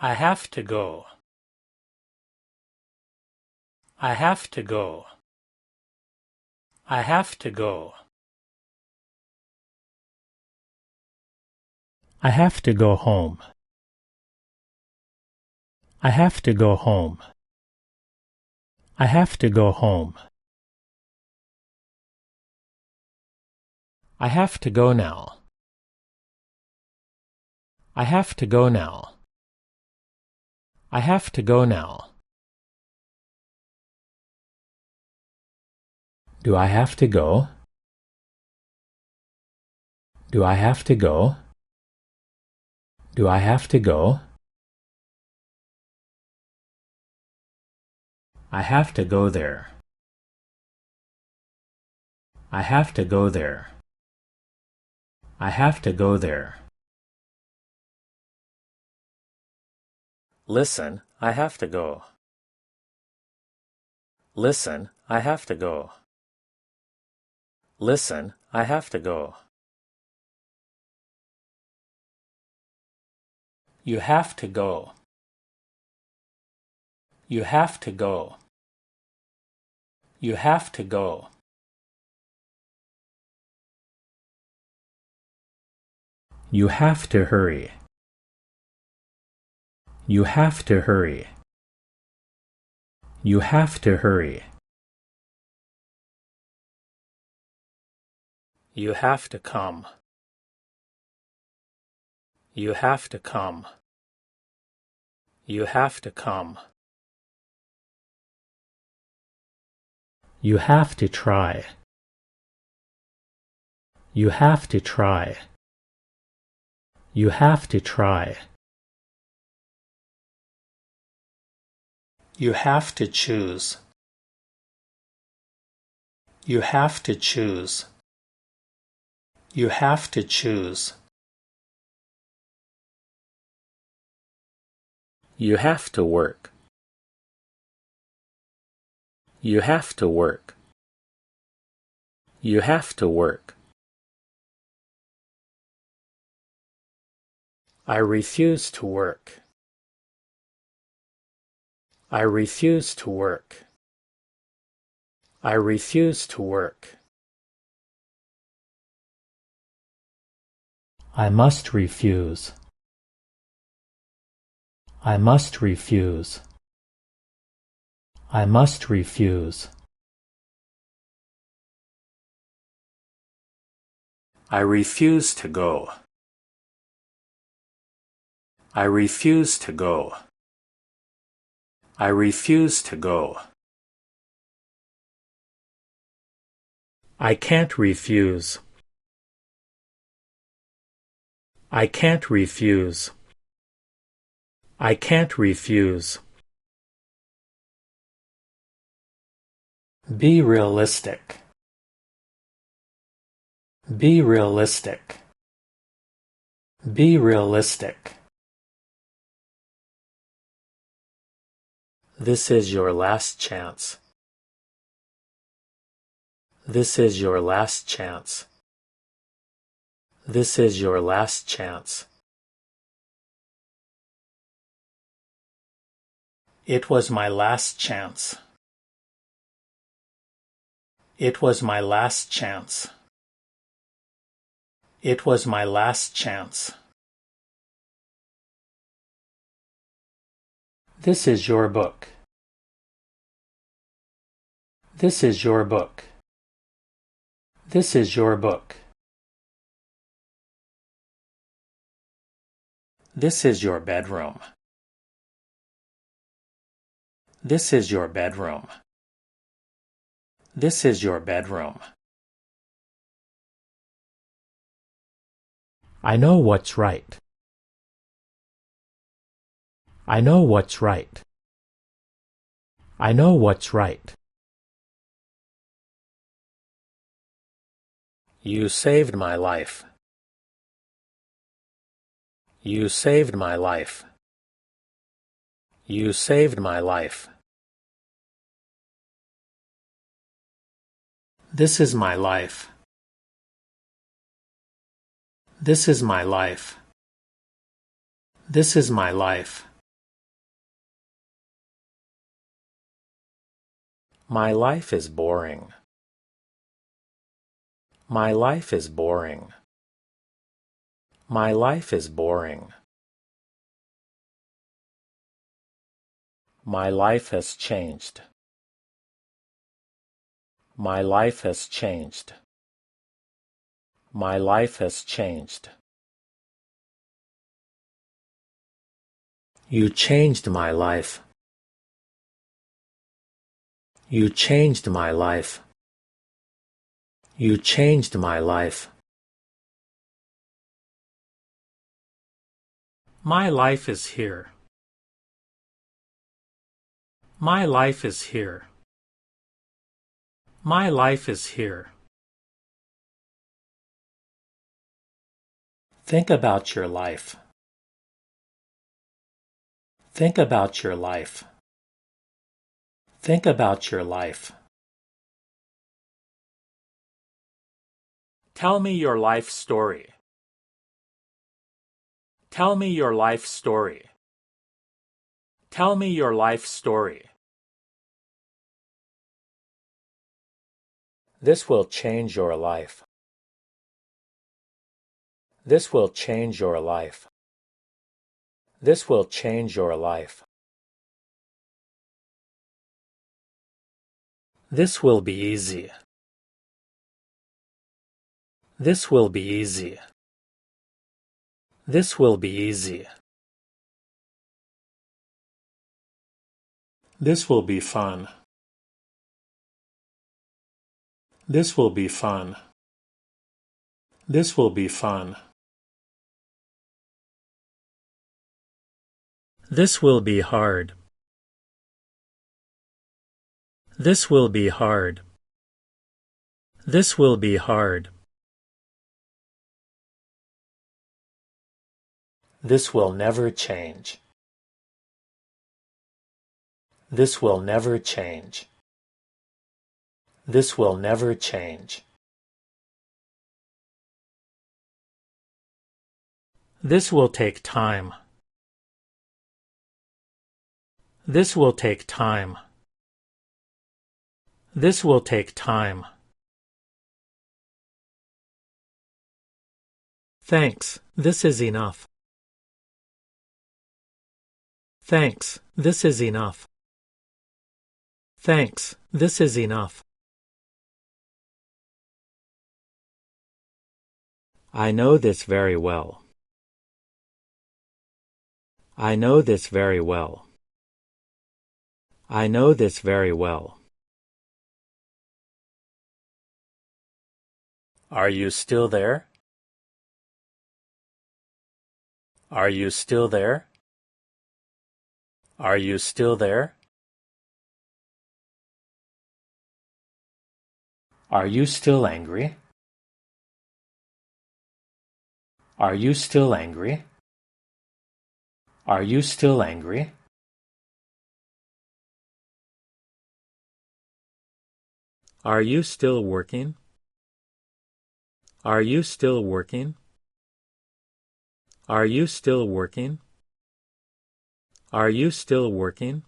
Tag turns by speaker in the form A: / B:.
A: I have to go. I have to go. I have to go. I have to go home. I have to go home. I have to go home. I have to go now. I have to go now. I have to go now. Do I have to go? Do I have to go? Do I have to go? I have to go there. I have to go there. I have to go there. Listen, I have to go. Listen, I have to go. Listen, I have to go. You have to go. You have to go. You have to go. You have to hurry. You have to hurry. You have to hurry. You have to come. You have to come. You have to come. You have to try. You have to try. You have to try. You have to choose. You have to choose. You have to choose. You have to work. You have to work. You have to work. I refuse to work. I refuse to work. I refuse to work. I must refuse. I must refuse. I must refuse. I refuse to go. I refuse to go. I refuse to go. I can't refuse. I can't refuse. I can't refuse. Be realistic. Be realistic. Be realistic. This is your last chance. This is your last chance. This is your last chance. It was my last chance. It was my last chance. It was my last chance. This is your book. This is your book. This is your book. This is your bedroom. This is your bedroom. This is your bedroom. I know what's right. I know what's right. I know what's right. You saved my life. You saved my life. You saved my life. This is my life. This is my life. This is my life. My life is boring. My life is boring. My life is boring. My life has changed. My life has changed. My life has changed. You changed my life. You changed my life. You changed my life. My life is here. My life is here. My life is here. Think about your life. Think about your life. Think about your life. Tell me your life story. Tell me your life story. Tell me your life story. This will change your life. This will change your life. This will change your life. This will be easy. This will be easy. This will be easy. This will be fun. This will be fun. This will be fun. This will be hard. This will be hard. This will be hard. This will never change. This will never change. This will never change. This will take time. This will take time. This will take time. Thanks, this is enough. Thanks, this is enough. Thanks, this is enough. I know this very well. I know this very well. I know this very well. Are you still there? Are you still there? Are you still there? Are you still angry? Are you still angry? Are you still angry? Are you still working? Are you still working? Are you still working? Are you still working?